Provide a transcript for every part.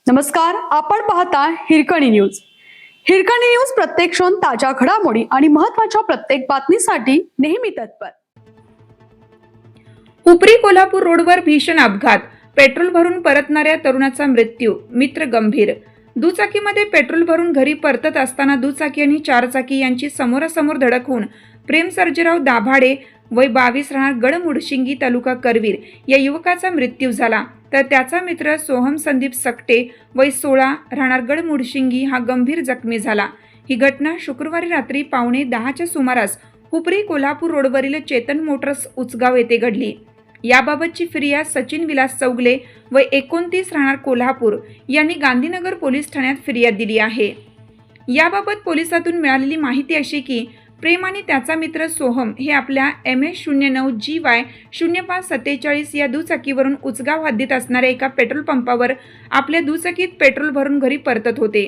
नमस्कार, आपण पाहता हिरकणी न्यूज. हिरकणी न्यूज प्रत्येक क्षण ताज्या घडामोडी आणि महत्त्वाच्या प्रत्येक बातमीसाठी नेहमी तत्पर. उपरी कोल्हापूर रोडवर भीषण अपघात. पेट्रोल भरून परतणाऱ्या तरुणाचा मृत्यू. मित्र गंभीर. दुचाकीमध्ये पेट्रोल भरून घरी परतत असताना दुचाकी आणि चारचाकी यांची समोरासमोर धडक होऊन प्रेम सर्जेराव दाभाडे वय 22 राहणार गडमुडशिंगी तालुका करवीर या युवकाचा मृत्यू झाला, तर त्याचा मित्र सोहम संदीप सकटे वय 16 राहणार गडमुडशिंगी हा गंभीर जखमी झाला. ही घटना शुक्रवारी रात्री 9:15च्या सुमारास उपरी कोल्हापूर रोडवरील चेतन मोटर्स उचगाव येथे घडली. याबाबतची फिर्याद सचिन विलास चौगले वय 29 राहणार कोल्हापूर यांनी गांधीनगर पोलीस ठाण्यात फिर्याद दिली आहे. याबाबत पोलिसातून मिळालेली माहिती अशी की प्रेम आणि त्याचा मित्र सोहम हे आपल्या MS09GY 0547 या दुचाकीवरून उचगाव हद्दीत असणाऱ्या एका पेट्रोल पंपावर आपल्या दुचाकीत पेट्रोल भरून घरी परतत होते.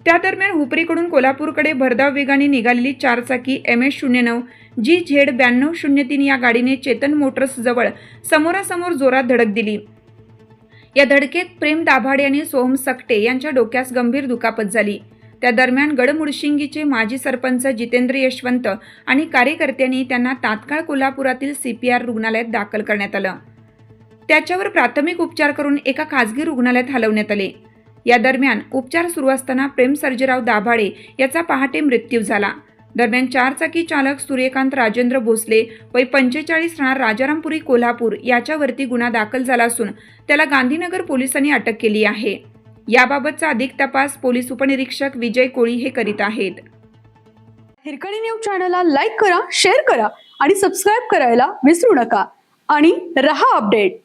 त्या दरम्यान हुपरीकडून कोल्हापूरकडे भरधाव वेगाने निघालेली चारचाकी MS09GZ 9203 या गाडीने चेतन मोटर्स जवळ समोरासमोर जोरात धडक दिली. या धडकेत प्रेम दाभाडे आणि सोहम सकटे यांच्या डोक्यास गंभीर दुखापत झाली. त्या दरम्यान गडमुडशिंगीचे माजी सरपंच जितेंद्र यशवंत आणि कार्यकर्त्यांनी त्यांना तात्काळ कोल्हापुरातील CPR रुग्णालयात दाखल करण्यात आलं. त्याच्यावर प्राथमिक उपचार करून एका खासगी रुग्णालयात हलवण्यात आले. या दरम्यान उपचार सुरू असताना प्रेम सर्जेराव दाभाडे याचा पहाटे मृत्यू झाला. दरम्यान चारचाकी चालक सूर्यकांत राजेंद्र भोसले वय 45 राहणार राजारामपुरी कोल्हापूर याच्यावरती गुन्हा दाखल झाला असून त्याला गांधीनगर पोलिसांनी अटक केली आहे. याबाबतचा अधिक तपास पोलीस उपनिरीक्षक विजय कोळी हे करीत आहेत. हिरकणी न्यूज चॅनलला लाईक करा, शेअर करा आणि सबस्क्राईब करायला विसरू नका आणि रहा अपडेट.